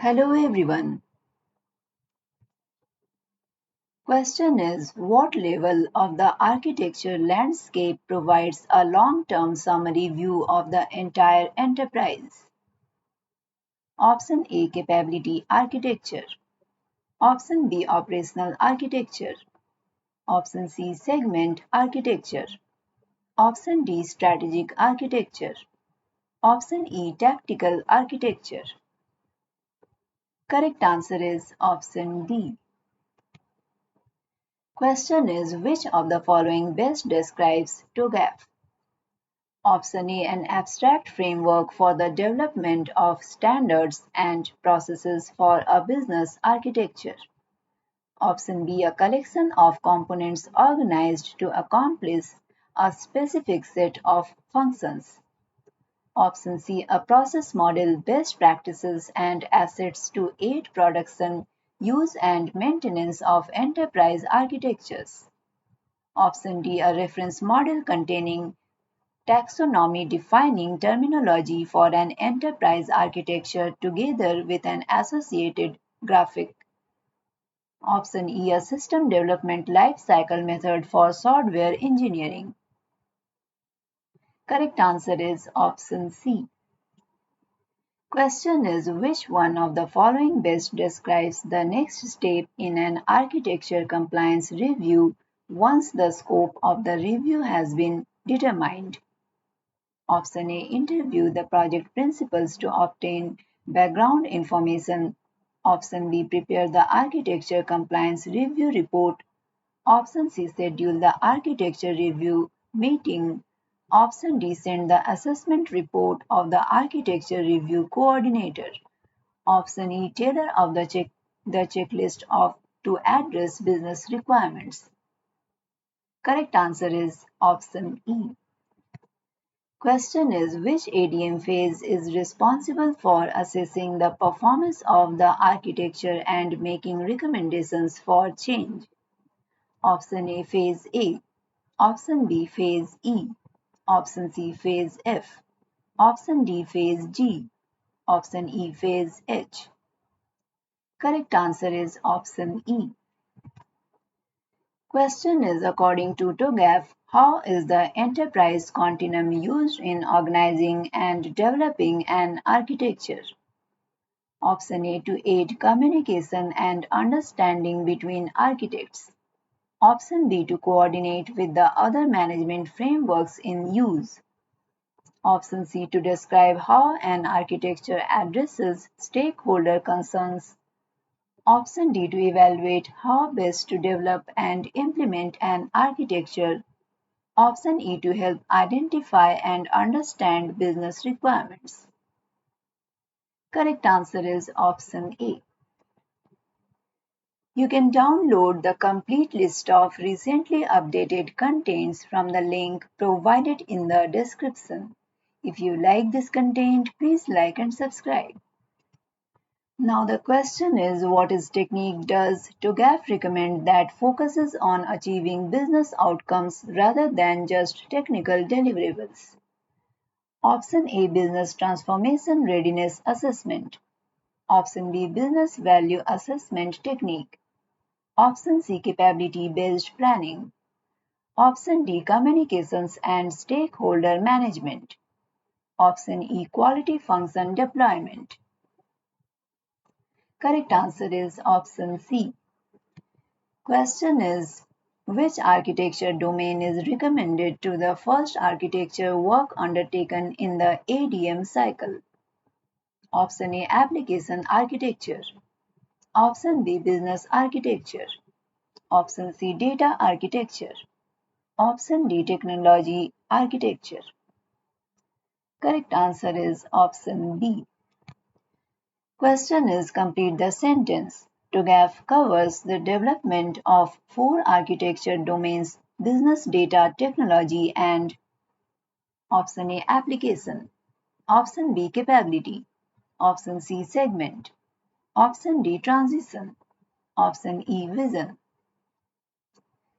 Hello everyone. Question is what level of the architecture landscape provides a long-term summary view of the entire enterprise? Option A capability architecture. Option B operational architecture. Option C segment architecture. Option D strategic architecture. Option E tactical architecture. Correct answer is option D. Question is which of the following best describes TOGAF? Option A an abstract framework for the development of standards and processes for a business architecture. Option B a collection of components organized to accomplish a specific set of functions. Option C a process model, best practices and assets to aid production, use and maintenance of enterprise architectures. Option D a reference model containing taxonomy defining terminology for an enterprise architecture together with an associated graphic. Option E a system development lifecycle method for software engineering. Correct answer is option C. Question is which one of the following best describes the next step in an architecture compliance review once the scope of the review has been determined? Option A interview the project principals to obtain background information. Option B prepare the architecture compliance review report. Option C schedule the architecture review meeting. Option D send the assessment report of the architecture review coordinator. Option E tailor of the checklist of to address business requirements. Correct answer is option E. Question is which ADM phase is responsible for assessing the performance of the architecture and making recommendations for change? Option A phase A. Option B phase E. Option C phase F. Option D phase G. Option E phase H. Correct answer is option E. Question is according to TOGAF, how is the enterprise continuum used in organizing and developing an architecture? Option A to aid communication and understanding between architects. Option B to coordinate with the other management frameworks in use. Option C to describe how an architecture addresses stakeholder concerns. Option D to evaluate how best to develop and implement an architecture. Option E to help identify and understand business requirements. Correct answer is option A. You can download the complete list of recently updated contents from the link provided in the description. If you like this content, please like and subscribe. Now the question is what is technique does TOGAF recommend that focuses on achieving business outcomes rather than just technical deliverables? Option A business transformation readiness assessment. Option B business value assessment technique. Option C capability based planning. Option D communications and stakeholder management. Option E quality function deployment. Correct answer is option C. Question is which architecture domain is recommended to the first architecture work undertaken in the ADM cycle? Option A application architecture. Option B business architecture. Option C data architecture. Option D technology architecture. Correct answer is option B. Question is complete the sentence. TOGAF covers the development of four architecture domains: business, data, technology, and option A application. Option B capability. Option C segment. Option D transition. Option E vision.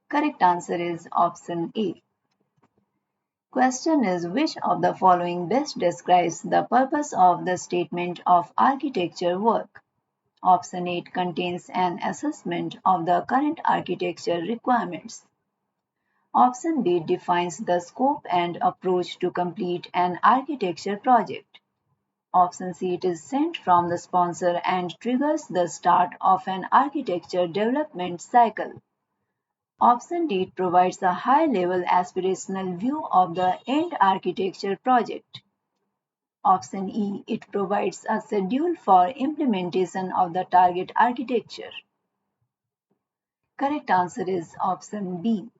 Correct answer is option A. Question is which of the following best describes the purpose of the statement of architecture work? Option 8 contains an assessment of the current architecture requirements. Option B defines the scope and approach to complete an architecture project. Option C it is sent from the sponsor and triggers the start of an architecture development cycle. Option D provides a high-level aspirational view of the end architecture project. Option E it provides a schedule for implementation of the target architecture. Correct answer is option B.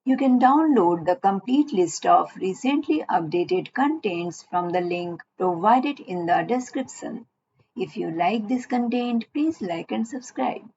You can download the complete list of recently updated contents from the link provided in the description. If you like this content, please like and subscribe.